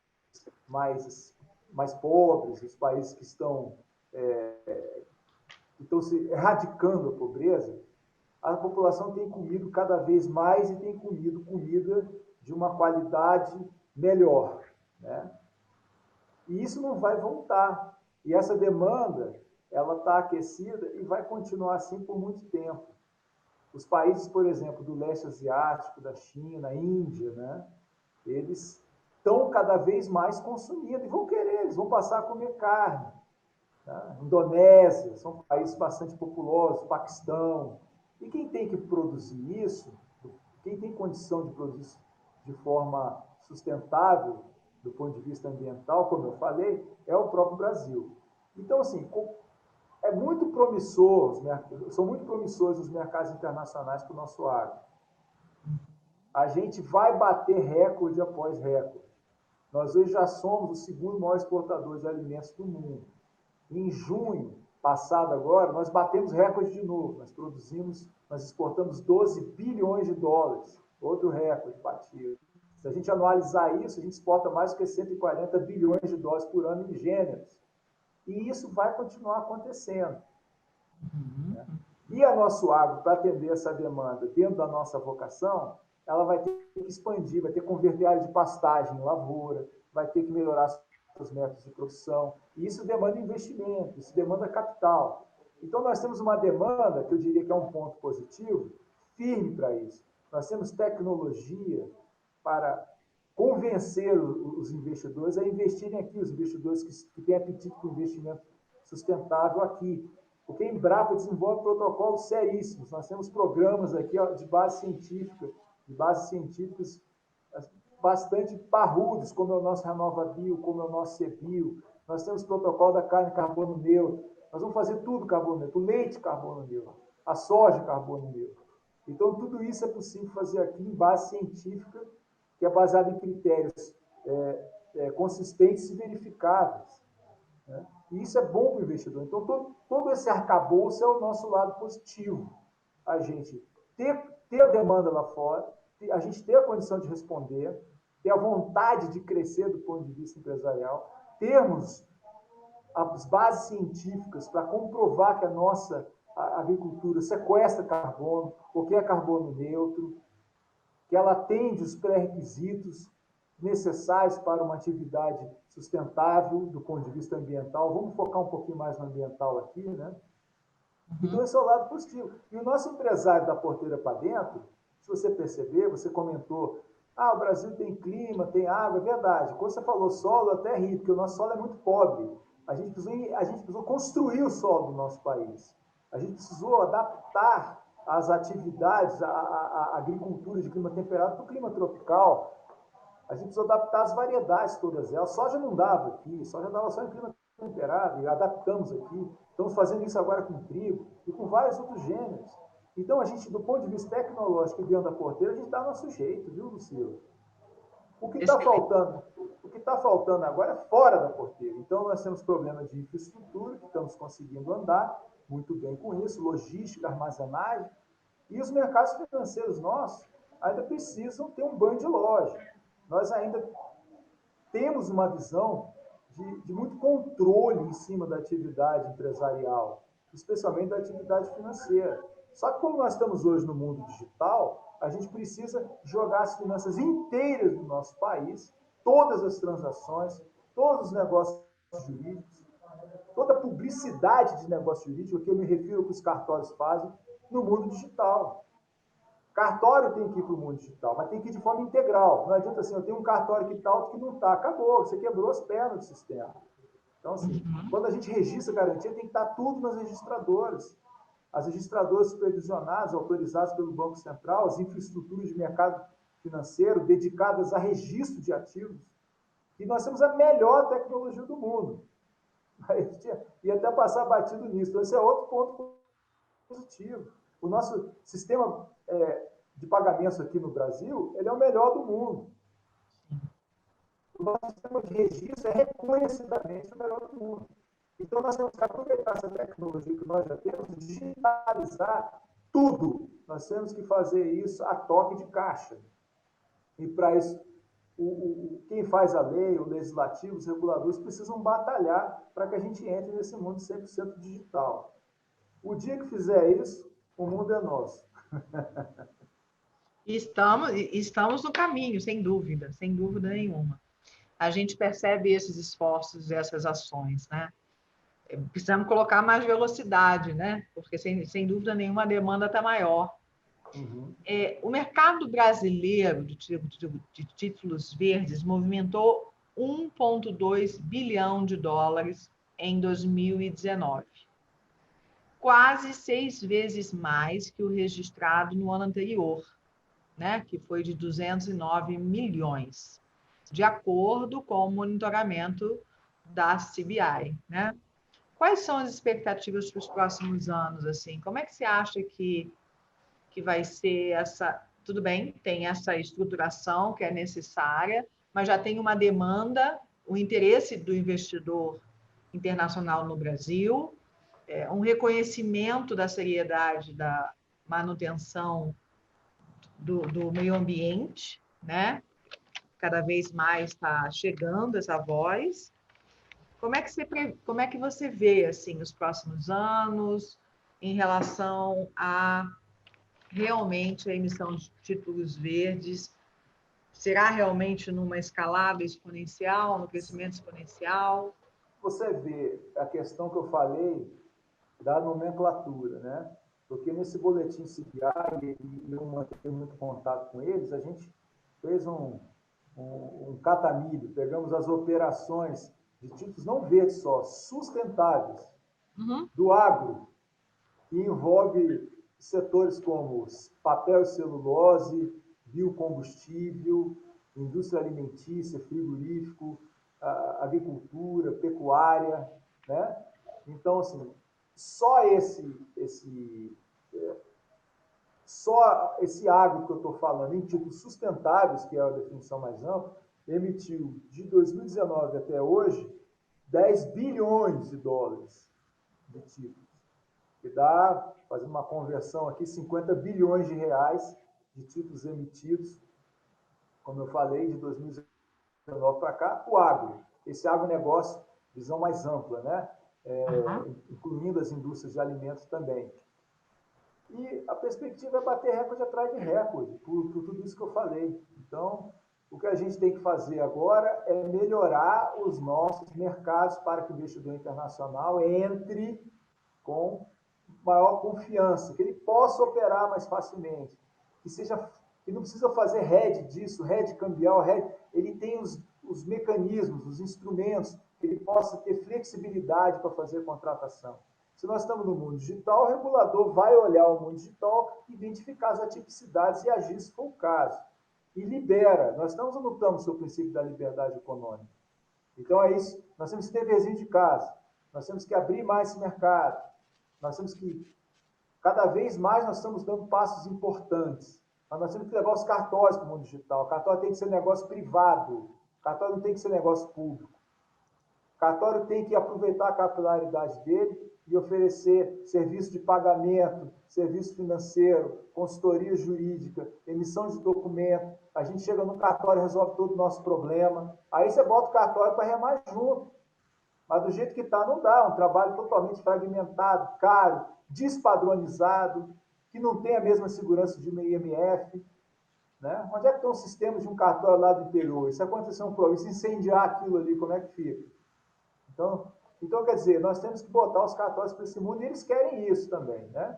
mais pobres, os países que estão se erradicando a pobreza, a população tem comido cada vez mais e tem comido comida de uma qualidade melhor, né? E isso não vai voltar. E essa demanda, ela está aquecida e vai continuar assim por muito tempo. Os países, por exemplo, do leste asiático, da China, Índia, né? Eles estão cada vez mais consumindo e vão querer, eles vão passar a comer carne. Tá? Indonésia, são países bastante populosos, Paquistão. E quem tem que produzir isso, quem tem condição de produzir isso de forma sustentável, do ponto de vista ambiental, como eu falei, é o próprio Brasil. Então, assim, é muito promissor, são muito promissores os mercados internacionais para o nosso agro. A gente vai bater recorde após recorde. Nós hoje já somos o segundo maior exportador de alimentos do mundo. Em junho passado agora, nós batemos recorde de novo. Nós exportamos 12 bilhões de dólares. Outro recorde batido. Se a gente anualizar isso, a gente exporta mais do que 140 bilhões de dólares por ano em gêneros. E isso vai continuar acontecendo. Né? E a nosso agro, para atender essa demanda dentro da nossa vocação, ela vai ter que expandir, vai ter que converter área de pastagem em lavoura, vai ter que melhorar os métodos de produção. E isso demanda investimento, isso demanda capital. Então, nós temos uma demanda, que eu diria que é um ponto positivo, firme para isso. Nós temos tecnologia para convencer os investidores a investirem aqui, os investidores que têm apetite por investimento sustentável aqui. Porque a Embrapa desenvolve protocolos seríssimos. Nós temos programas aqui de bases científicas bastante parrudos, como é o nosso RenovaBio, como é o nosso CBio. Nós temos protocolo da carne carbono neutro. Nós vamos fazer tudo carbono neutro. O leite carbono neutro. A soja carbono neutro. Então, tudo isso é possível fazer aqui em base científica, que é baseada em critérios consistentes e verificáveis. Né? E isso é bom para o investidor. Então, todo esse arcabouço é o nosso lado positivo. A gente ter a demanda lá fora, a gente ter a condição de responder, ter a vontade de crescer do ponto de vista empresarial, termos as bases científicas para comprovar que a nossa agricultura sequestra carbono, porque é carbono neutro, que ela atende os pré-requisitos necessários para uma atividade sustentável do ponto de vista ambiental. Vamos focar um pouquinho mais no ambiental aqui, né? Então, esse é o lado positivo. E o nosso empresário da porteira para dentro, se você perceber, você comentou, o Brasil tem clima, tem água, é verdade. Quando você falou solo, eu até ri, porque o nosso solo é muito pobre. A gente precisou construir o solo do nosso país. A gente precisou adaptar as atividades, a agricultura de clima temperado para o clima tropical. A gente precisou adaptar as variedades todas elas. Soja não dava aqui, soja dava só em clima temperado, e adaptamos aqui. Estamos fazendo isso agora com trigo e com vários outros gêneros. Então, a gente, do ponto de vista tecnológico e dentro da porteira, a gente dá nosso jeito, viu, Lucila? O que está faltando agora é fora da porteira. Então, nós temos problemas de infraestrutura, que estamos conseguindo andar muito bem com isso, logística, armazenagem, e os mercados financeiros nossos ainda precisam ter um banho de loja. Nós ainda temos uma visão de muito controle em cima da atividade empresarial, especialmente da atividade financeira. Só que como nós estamos hoje no mundo digital, a gente precisa jogar as finanças inteiras do nosso país todas as transações, todos os negócios jurídicos, toda a publicidade de negócio jurídico, que eu me refiro que os cartórios fazem, no mundo digital. Cartório tem que ir para o mundo digital, mas tem que ir de forma integral. Não adianta assim, eu tenho um cartório que está, outro que não está. Acabou, você quebrou as pernas do sistema. Então, assim, quando a gente registra garantia, tem que estar tudo nas registradoras. As registradoras supervisionadas, autorizadas pelo Banco Central, as infraestruturas de mercado financeiro dedicadas a registro de ativos. E nós temos a melhor tecnologia do mundo. E até passar batido nisso. Então, esse é outro ponto positivo. O nosso sistema de pagamentos aqui no Brasil, ele é o melhor do mundo. O nosso sistema de registro é reconhecidamente o melhor do mundo. Então, nós temos que aproveitar essa tecnologia que nós já temos, digitalizar tudo. Nós temos que fazer isso a toque de caixa. E, para isso, quem faz a lei, o legislativo, os reguladores, precisam batalhar para que a gente entre nesse mundo 100% digital. O dia que fizer isso, o mundo é nosso. Estamos no caminho, sem dúvida nenhuma. A gente percebe esses esforços, essas ações, né? Precisamos colocar mais velocidade, né? Porque, sem dúvida nenhuma, a demanda está maior. Uhum. O mercado brasileiro de títulos verdes movimentou 1,2 bilhão de dólares em 2019. Quase 6 vezes mais que o registrado no ano anterior, né? Que foi de 209 milhões, de acordo com o monitoramento da CBI, né? Quais são as expectativas para os próximos anos, assim? Como é que você acha que vai ser essa... Tudo bem, tem essa estruturação que é necessária, mas já tem uma demanda, o interesse do investidor internacional no Brasil, um reconhecimento da seriedade da manutenção do meio ambiente, né? Cada vez mais está chegando essa voz. Como é que você vê assim os próximos anos em relação a realmente a emissão de títulos verdes? Será realmente numa escalada exponencial, no crescimento exponencial? Você vê a questão que eu falei da nomenclatura, né? Porque nesse boletim CBI, e eu mantenho muito contato com eles, a gente fez um catamilho, pegamos as operações de títulos não verdes só, sustentáveis, do agro, que envolve setores como papel e celulose, biocombustível, indústria alimentícia, frigorífico, agricultura, pecuária, né? Então, assim, só esse agro que eu estou falando, em títulos sustentáveis, que é a definição mais ampla, emitiu de 2019 até hoje 10 bilhões de dólares de títulos, que dá, fazendo uma conversão aqui, 50 bilhões de reais de títulos emitidos, como eu falei, de 2019 para cá, o agro. Esse agronegócio, visão mais ampla, né? Incluindo as indústrias de alimentos também. E a perspectiva é bater recorde atrás de recorde, por tudo isso que eu falei. Então, o que a gente tem que fazer agora é melhorar os nossos mercados para que o investidor internacional entre com maior confiança, que ele possa operar mais facilmente, que não precisa fazer hedge disso, hedge cambial, ele tem os mecanismos, os instrumentos, que ele possa ter flexibilidade para fazer contratação. Se nós estamos no mundo digital, o regulador vai olhar o mundo digital, identificar as atipicidades e agir se for o caso. E libera. Nós estamos ou não estamos sobre o princípio da liberdade econômica? Então é isso. Nós temos que ter deverzinho de casa. Nós temos que abrir mais esse mercado. Nós temos que, cada vez mais, nós estamos dando passos importantes. Mas nós temos que levar os cartórios para o mundo digital. O cartório tem que ser negócio privado. O cartório não tem que ser negócio público. O cartório tem que aproveitar a capilaridade dele e oferecer serviço de pagamento, serviço financeiro, consultoria jurídica, emissão de documento. A gente chega no cartório e resolve todo o nosso problema. Aí você bota o cartório para remar junto. Mas do jeito que está, não dá. Um trabalho totalmente fragmentado, caro, despadronizado, que não tem a mesma segurança de uma IMF. Né? Onde é que estão os sistemas de um cartório lá do interior? E se acontecer um problema, se incendiar aquilo ali, como é que fica? Então, quer dizer, nós temos que botar os cartórios para esse mundo e eles querem isso também. Né?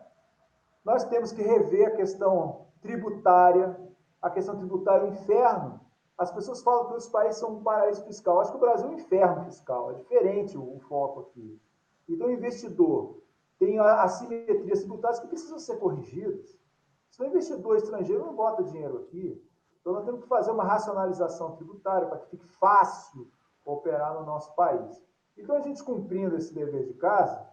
Nós temos que rever a questão tributária, é um inferno. As pessoas falam que os países são um paraíso fiscal. Acho que o Brasil é um inferno fiscal, é diferente o foco aqui. Então, o investidor tem assimetrias tributárias que precisam ser corrigidas. Se o investidor estrangeiro não bota dinheiro aqui, então nós temos que fazer uma racionalização tributária para que fique fácil operar no nosso país. Então, a gente cumprindo esse dever de casa,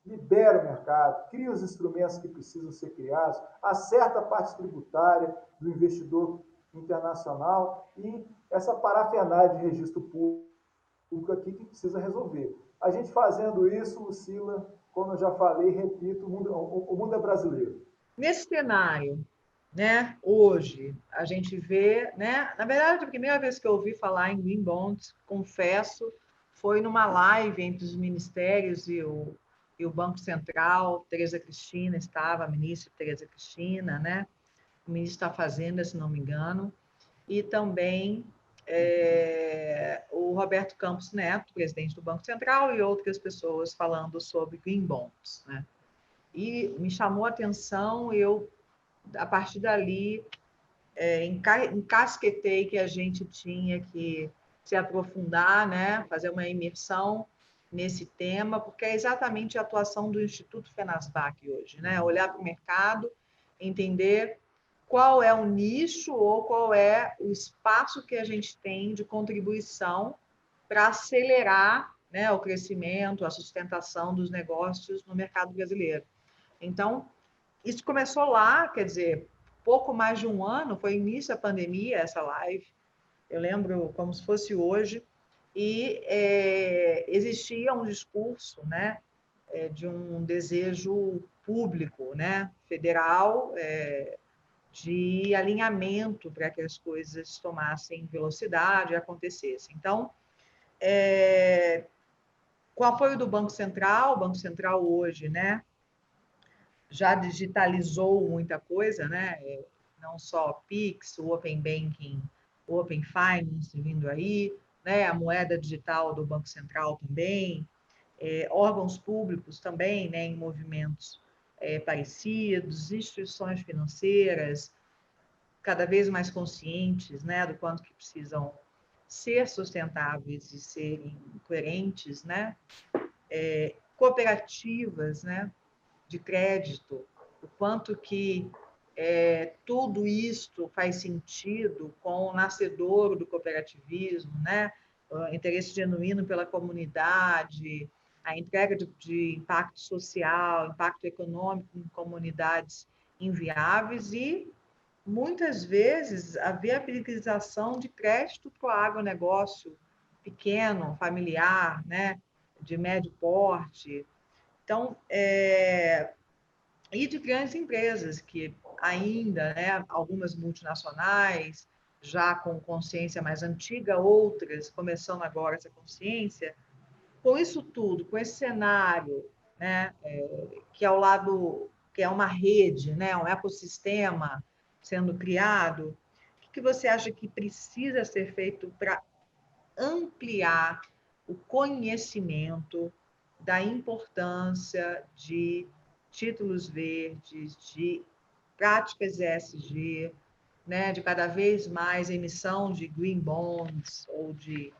libera o mercado, cria os instrumentos que precisam ser criados, acerta a parte tributária do investidor internacional e essa parafernália de registro público aqui que precisa resolver. A gente fazendo isso, Lucila, como eu já falei, repito, o mundo é brasileiro. Nesse cenário, né, hoje, a gente vê, né, na verdade, a primeira vez que eu ouvi falar em Green Bonds, confesso, foi numa live entre os ministérios e o Banco Central. Tereza Cristina estava, a ministra Tereza Cristina, né, o ministro da Fazenda, se não me engano, e também o Roberto Campos Neto, presidente do Banco Central, e outras pessoas falando sobre Green Bonds, né? E me chamou a atenção, eu, a partir dali, encasquetei que a gente tinha que se aprofundar, né? Fazer uma imersão nesse tema, porque é exatamente a atuação do Instituto Fenasbac hoje, né? Olhar para o mercado, entender qual é o nicho ou qual é o espaço que a gente tem de contribuição para acelerar, né, o crescimento, a sustentação dos negócios no mercado brasileiro. Então, isso começou lá, quer dizer, pouco mais de um ano, foi início da pandemia essa live, eu lembro como se fosse hoje, e existia um discurso, né, de um desejo público, né, federal, de alinhamento para que as coisas tomassem velocidade e acontecessem. Então, com o apoio do Banco Central, o Banco Central hoje, né, já digitalizou muita coisa, né? Não só Pix, o Open Banking, o Open Finance vindo aí, né? A moeda digital do Banco Central também, órgãos públicos também, né? Em movimentos parecidos, instituições financeiras cada vez mais conscientes, né? Do quanto que precisam ser sustentáveis e serem coerentes, né? Cooperativas, né? De crédito, o quanto que tudo isto faz sentido com o nascedor do cooperativismo, né? O interesse genuíno pela comunidade, a entrega de impacto social, impacto econômico em comunidades inviáveis e, muitas vezes, a viabilização de crédito para o agronegócio pequeno, familiar, né? De médio porte. Então, e de grandes empresas que ainda, né, algumas multinacionais, já com consciência mais antiga, outras começando agora essa consciência. Com isso tudo, com esse cenário, né, que é ao lado, que é uma rede, né, um ecossistema sendo criado, o que você acha que precisa ser feito para ampliar o conhecimento da importância de títulos verdes, de práticas ESG, né, de cada vez mais emissão de green bonds ou de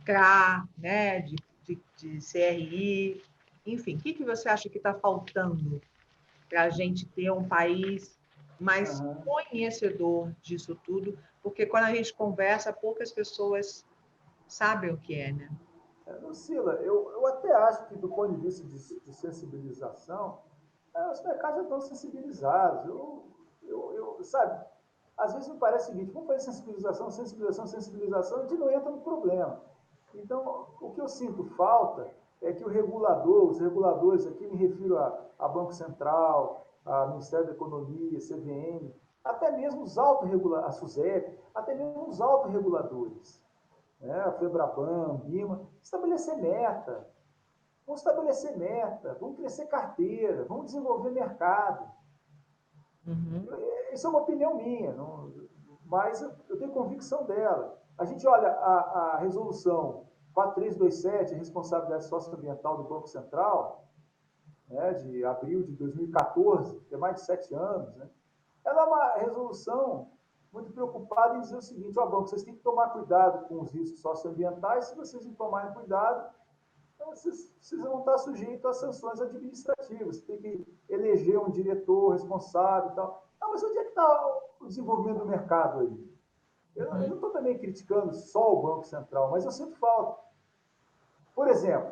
CRA, né, de CRI, enfim, o que você acha que está faltando para a gente ter um país mais conhecedor disso tudo? Porque quando a gente conversa, poucas pessoas sabem o que é, né? Lucila, eu até acho que, do ponto de vista de sensibilização, os mercados já estão sensibilizados. Sabe, às vezes me parece o seguinte: vamos fazer sensibilização, sensibilização, sensibilização, a gente não entra no problema. Então, o que eu sinto falta é que os reguladores aqui, me refiro a Banco Central, a Ministério da Economia, CVM, até mesmo os autorreguladores, a SUSEP, até mesmo os autorreguladores, né, a FEBRABAN, BIMA, estabelecer meta, vamos crescer carteira, vamos desenvolver mercado. Uhum. Isso é uma opinião minha, mas eu tenho convicção dela. A gente olha a resolução 4327, responsabilidade socioambiental do Banco Central, né, de abril de 2014, que é mais de 7 anos, né? Ela é uma resolução muito preocupada em dizer o seguinte: ó, banco, vocês têm que tomar cuidado com os riscos socioambientais. Se vocês não tomarem cuidado, então vocês vão estar sujeitos a sanções administrativas. Você tem que eleger um diretor responsável e tal. Ah, mas onde é que está o desenvolvimento do mercado aí? Eu não estou também criticando só o Banco Central, mas eu sinto falta. Por exemplo,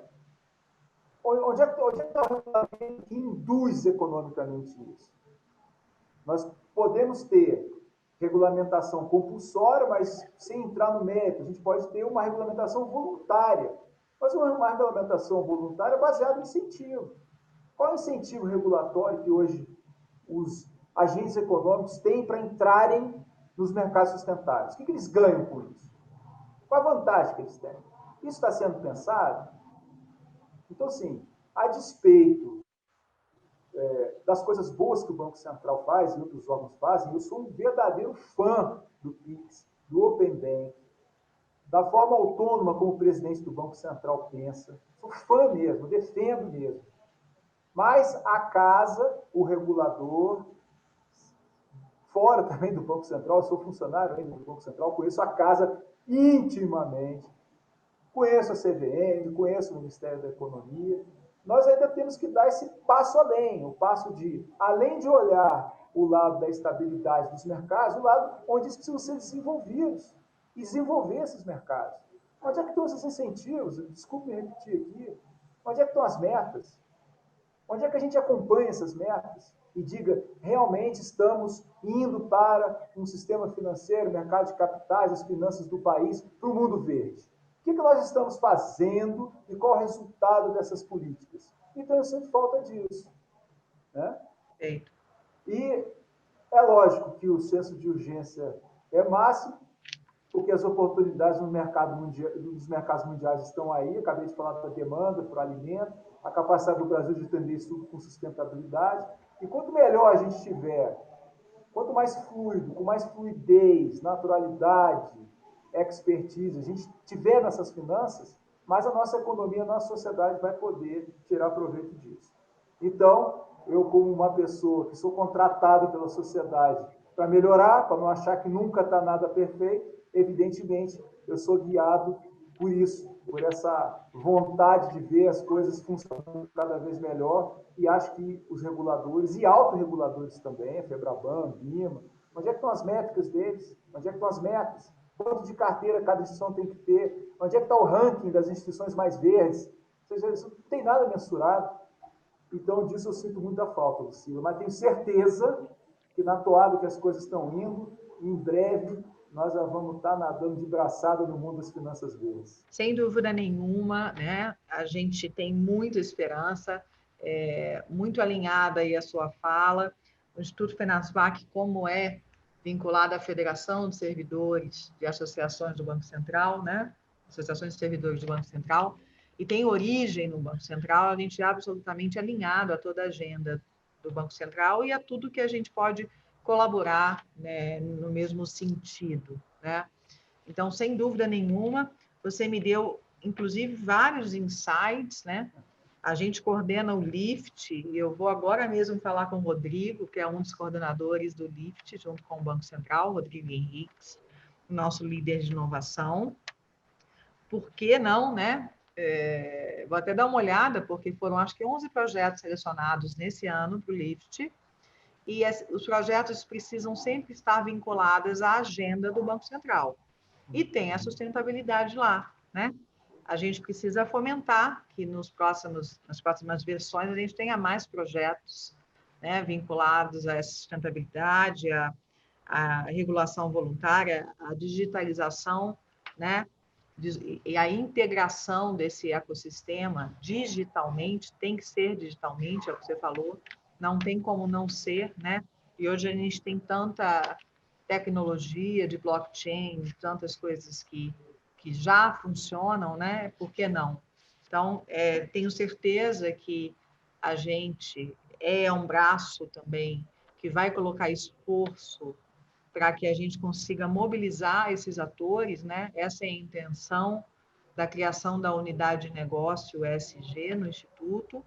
onde é que está o regulamento que induz economicamente isso? Nós podemos ter regulamentação compulsória, mas sem entrar no mérito. A gente pode ter uma regulamentação voluntária, mas uma regulamentação voluntária baseada em incentivo. Qual é o incentivo regulatório que hoje os agentes econômicos têm para entrarem nos mercados sustentáveis? O que eles ganham com isso? Qual a vantagem que eles têm? Isso está sendo pensado? Então, sim, a despeito das coisas boas que o Banco Central faz e outros órgãos fazem, eu sou um verdadeiro fã do PIX, do Open Bank, da forma autônoma como o presidente do Banco Central pensa. Sou fã mesmo, defendo mesmo. Mas a casa, o regulador, fora também do Banco Central, eu sou funcionário ainda do Banco Central, conheço a casa intimamente, conheço a CVM, conheço o Ministério da Economia. Nós ainda temos que dar esse passo além, o passo de, além de olhar o lado da estabilidade dos mercados, o lado onde eles precisam ser desenvolvidos, e desenvolver esses mercados. Onde é que estão esses incentivos? Desculpe me repetir aqui. Onde é que estão as metas? Onde é que a gente acompanha essas metas e diga, realmente estamos indo para um sistema financeiro, mercado de capitais, as finanças do país, para o mundo verde? O que nós estamos fazendo e qual é o resultado dessas políticas? Então, eu sinto falta disso. Né? E é lógico que o senso de urgência é máximo, porque as oportunidades no mercado mundial, nos mercados mundiais estão aí. Acabei de falar da demanda para o alimento, a capacidade do Brasil de atender isso tudo com sustentabilidade. E quanto melhor a gente tiver, quanto mais fluido, com mais fluidez, naturalidade, expertise a gente tiver nessas finanças, mais a nossa economia, a nossa sociedade vai poder tirar proveito disso. Então, eu, como uma pessoa que sou contratado pela sociedade para melhorar, para não achar que nunca está nada perfeito, evidentemente, eu sou guiado por isso, por essa vontade de ver as coisas funcionando cada vez melhor, e acho que os reguladores, e autorreguladores também, a FEBRABAN, a BIMA, onde é que estão as métricas deles? Onde é que estão as metas? Quanto de carteira cada instituição tem que ter? Onde é que está o ranking das instituições mais verdes? Ou seja, isso não tem nada mensurado. Então, disso eu sinto muita falta, Lucila. Mas tenho certeza que na toada que as coisas estão indo, em breve nós já vamos estar nadando de braçada no mundo das finanças verdes. Sem dúvida nenhuma, né? A gente tem muita esperança, muito alinhada aí a sua fala. O Instituto Fenasbac, como é vinculado à Federação de Servidores de Associações do Banco Central, né? Associações de Servidores do Banco Central, e tem origem no Banco Central, a gente é absolutamente alinhado a toda a agenda do Banco Central e a tudo que a gente pode colaborar, né, no mesmo sentido, né? Então, sem dúvida nenhuma, você me deu, inclusive, vários insights, né? A gente coordena o LIFT, e eu vou agora mesmo falar com o Rodrigo, que é um dos coordenadores do LIFT, junto com o Banco Central, Rodrigo Henriques, nosso líder de inovação. Por que não, né? Vou até dar uma olhada, porque foram, acho que, 11 projetos selecionados nesse ano para o LIFT, e os projetos precisam sempre estar vinculados à agenda do Banco Central. E tem a sustentabilidade lá, né? A gente precisa fomentar que nas próximas versões a gente tenha mais projetos, né, vinculados a essa sustentabilidade, a regulação voluntária, a digitalização, né, e a integração desse ecossistema digitalmente, tem que ser digitalmente, é o que você falou, não tem como não ser, né? E hoje a gente tem tanta tecnologia de blockchain, tantas coisas que já funcionam, né? Por que não? Então, tenho certeza que a gente é um braço também que vai colocar esforço para que a gente consiga mobilizar esses atores, né? Essa é a intenção da criação da unidade de negócio ESG no Instituto.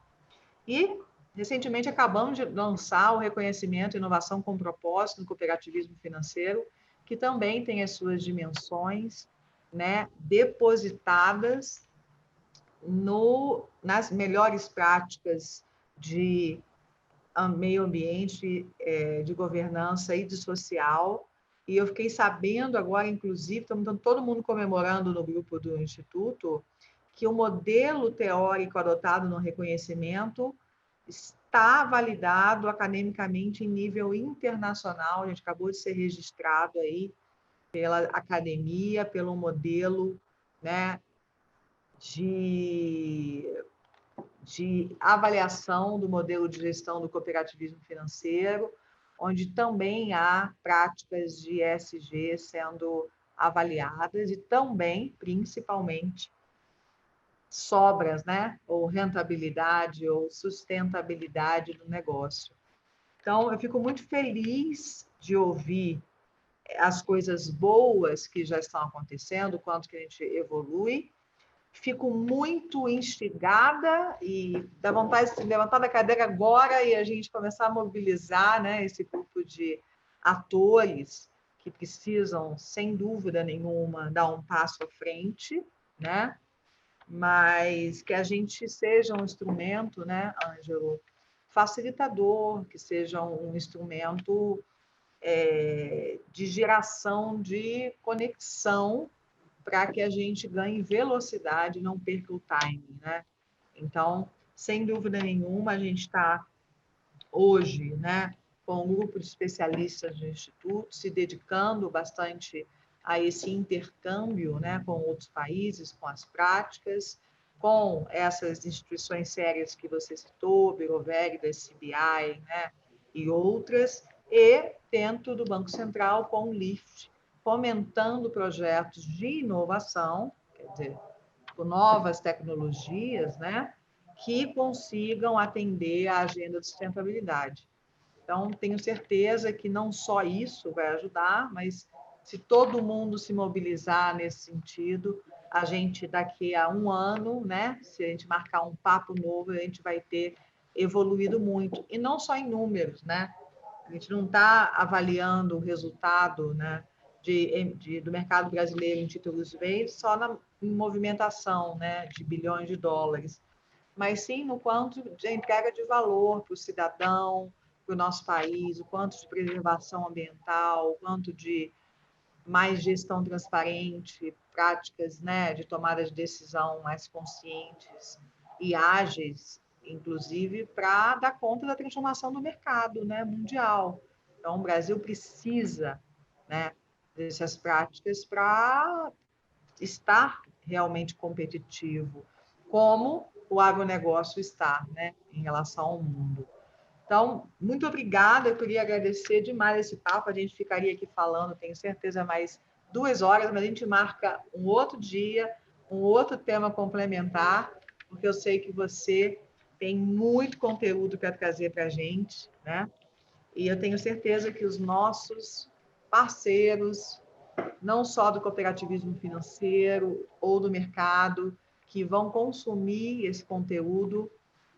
E, recentemente, acabamos de lançar o reconhecimento Inovação com Propósito no Cooperativismo Financeiro, que também tem as suas dimensões, né, depositadas nas melhores práticas de meio ambiente, de governança e de social. E eu fiquei sabendo agora, inclusive, estamos todo mundo comemorando no grupo do Instituto, que o modelo teórico adotado no reconhecimento está validado academicamente em nível internacional. A gente acabou de ser registrado aí pela academia, pelo modelo, né, de avaliação do modelo de gestão do cooperativismo financeiro, onde também há práticas de ESG sendo avaliadas e também, principalmente, sobras, né? Ou rentabilidade ou sustentabilidade do negócio. Então, eu fico muito feliz de ouvir as coisas boas que já estão acontecendo, o quanto que a gente evolui. Fico muito instigada e dá vontade de se levantar da cadeira agora e a gente começar a mobilizar, né, esse grupo de atores que precisam, sem dúvida nenhuma, dar um passo à frente, né? Mas que a gente seja um instrumento, né, Ângelo, facilitador, que seja um instrumento de geração de conexão para que a gente ganhe velocidade e não perca o timing, né? Então, sem dúvida nenhuma, a gente está hoje, né, com um grupo de especialistas do Instituto se dedicando bastante a esse intercâmbio, né, com outros países, com as práticas, com essas instituições sérias que você citou, Bureau Veritas, CBI, né, e outras, e dentro do Banco Central com o LIFT, fomentando projetos de inovação, quer dizer, com novas tecnologias, né, que consigam atender à agenda de sustentabilidade. Então, tenho certeza que não só isso vai ajudar, mas se todo mundo se mobilizar nesse sentido, a gente daqui a um ano, né, se a gente marcar um papo novo, a gente vai ter evoluído muito. E não só em números, né? A gente não está avaliando o resultado, né, do mercado brasileiro em títulos verdes só em movimentação, né, de bilhões de dólares, mas sim no quanto de entrega de valor para o cidadão, para o nosso país, o quanto de preservação ambiental, o quanto de mais gestão transparente, práticas, né, de tomada de decisão mais conscientes e ágeis, inclusive para dar conta da transformação do mercado, né, mundial. Então, o Brasil precisa, né, dessas práticas para estar realmente competitivo, como o agronegócio está, né, em relação ao mundo. Então, muito obrigada, eu queria agradecer demais esse papo, a gente ficaria aqui falando, tenho certeza, mais 2 horas, mas a gente marca um outro dia, um outro tema complementar, porque eu sei que você tem muito conteúdo para trazer para a gente, né? E eu tenho certeza que os nossos parceiros, não só do cooperativismo financeiro ou do mercado, que vão consumir esse conteúdo,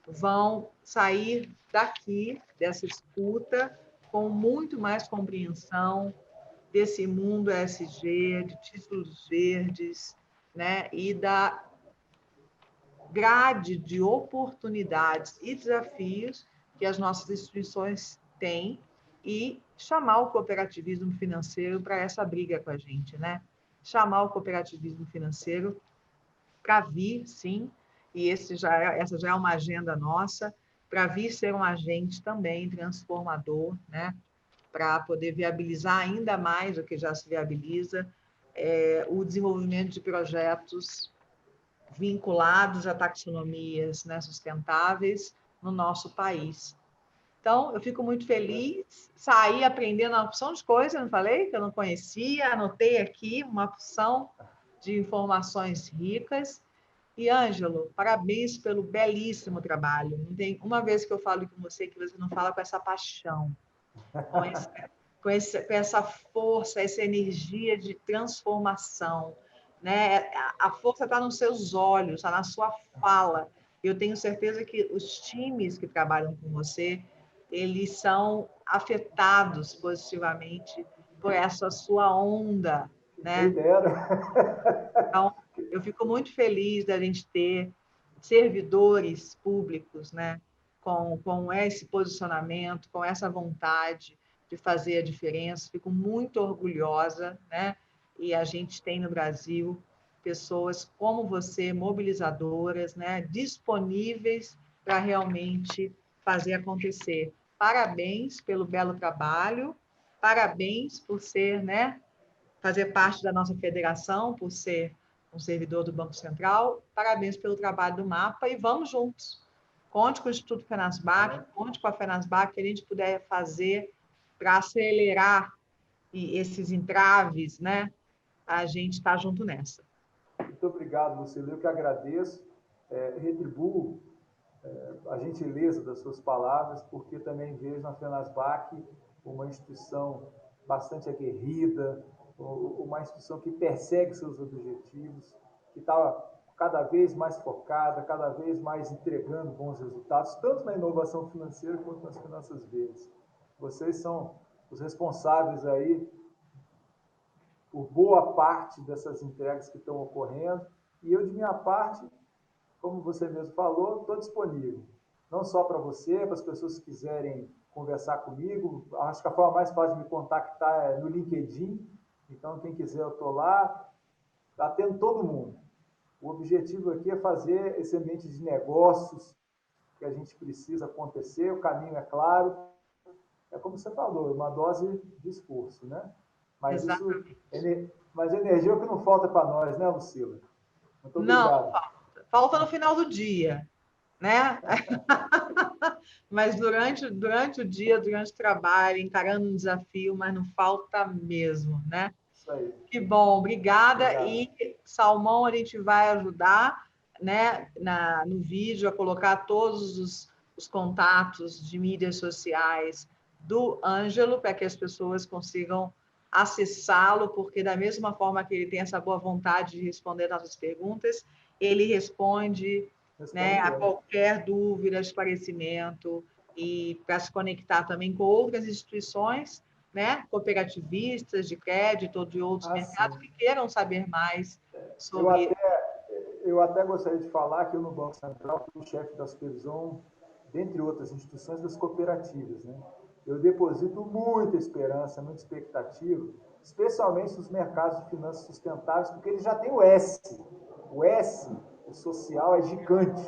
vão sair daqui, dessa escuta, com muito mais compreensão desse mundo ESG, de títulos verdes, né? E da grade de oportunidades e desafios que as nossas instituições têm e chamar o cooperativismo financeiro para essa briga com a gente, né? Chamar o cooperativismo financeiro para vir, sim, e essa já é uma agenda nossa, para vir ser um agente também transformador, né? Para poder viabilizar ainda mais o que já se viabiliza, o desenvolvimento de projetos vinculados a taxonomias, né, sustentáveis no nosso país. Então, eu fico muito feliz, saí aprendendo uma opção de coisas, não falei, que eu não conhecia, anotei aqui uma opção de informações ricas. E, Ângelo, parabéns pelo belíssimo trabalho. Não tem uma vez que eu falo com você que você não fala com essa paixão, com essa força, essa energia de transformação, né? A força está nos seus olhos, está na sua fala. Eu tenho certeza que os times que trabalham com você, eles são afetados positivamente por essa sua onda, né? Quem dera. Então, eu fico muito feliz da gente ter servidores públicos, né? Com esse posicionamento, com essa vontade de fazer a diferença. Fico muito orgulhosa, né? E a gente tem no Brasil pessoas como você, mobilizadoras, né? Disponíveis para realmente fazer acontecer. Parabéns pelo belo trabalho, parabéns por ser, né? Fazer parte da nossa federação, por ser um servidor do Banco Central. Parabéns pelo trabalho do MAPA e vamos juntos. Conte com o Instituto Fenasbac, conte com a Fenasbac, que a gente puder fazer para acelerar esses entraves, né? A gente está junto nessa. Muito obrigado, Lucila. Eu que agradeço. Retribuo a gentileza das suas palavras, porque também vejo na Fenasbac uma instituição bastante aguerrida, uma instituição que persegue seus objetivos, que está cada vez mais focada, cada vez mais entregando bons resultados, tanto na inovação financeira quanto nas finanças verdes. Vocês são os responsáveis aí por boa parte dessas entregas que estão ocorrendo, e eu, de minha parte, como você mesmo falou, estou disponível. Não só para você, para as pessoas que quiserem conversar comigo. Acho que a forma mais fácil de me contactar é no LinkedIn. Então, quem quiser, eu estou lá, atendo todo mundo. O objetivo aqui é fazer esse ambiente de negócios que a gente precisa acontecer. O caminho é claro. É como você falou, uma dose de esforço, né? Mas energia é o que não falta para nós, né, Lucila? Muito obrigado. Não falta. Falta no final do dia, né? Mas durante o dia, durante o trabalho, encarando um desafio, mas não falta mesmo, né? Isso aí. Que bom, obrigada. E Salmão, a gente vai ajudar, né, no vídeo a colocar todos os contatos de mídias sociais do Ângelo para que as pessoas consigam acessá-lo, porque da mesma forma que ele tem essa boa vontade de responder nossas perguntas, ele responde, né, a qualquer dúvida, esclarecimento, e para se conectar também com outras instituições, né, cooperativistas de crédito ou de outros mercados que queiram saber mais sobre... Eu até gostaria de falar que eu, no Banco Central, fui o chefe da supervisão, dentre outras instituições, das cooperativas, né? Eu deposito muita esperança, muita expectativa, especialmente nos mercados de finanças sustentáveis, porque eles já têm o S. O S, o social, é gigante,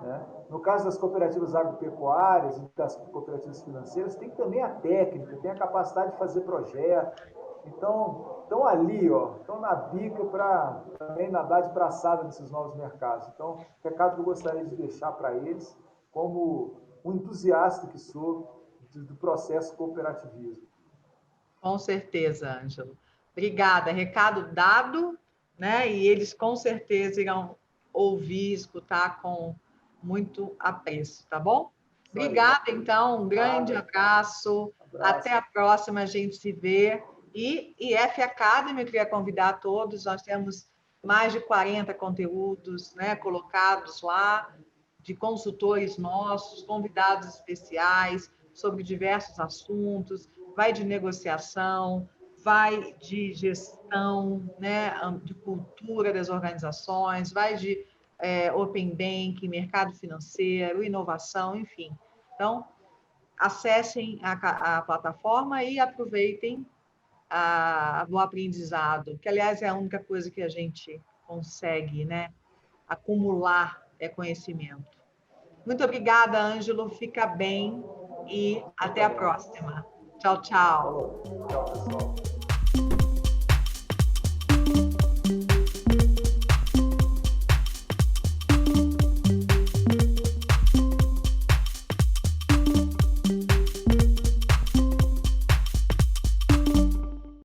né? No caso das cooperativas agropecuárias e das cooperativas financeiras, tem também a técnica, tem a capacidade de fazer projeto. Então, estão ali, ó, estão na bica para também nadar de braçada nesses novos mercados. Então, o recado que eu gostaria de deixar para eles, como um entusiasta que sou do processo cooperativismo. Com certeza, Ângelo. Obrigada. Recado dado, né? E eles com certeza irão ouvir, escutar com muito apreço, tá bom? Obrigada, então. Um grande abraço. Até a próxima, a gente se vê. E IF Academy, eu queria convidar a todos. Nós temos mais de 40 conteúdos, né, colocados lá, de consultores nossos, convidados especiais, sobre diversos assuntos, vai de negociação, vai de gestão, né, de cultura das organizações, vai de open banking, mercado financeiro, inovação, enfim. Então, acessem a plataforma e aproveitem o aprendizado, que, aliás, é a única coisa que a gente consegue, né, acumular conhecimento. Muito obrigada, Ângelo. Fica bem e até a próxima. Tchau, tchau. Tchau, pessoal.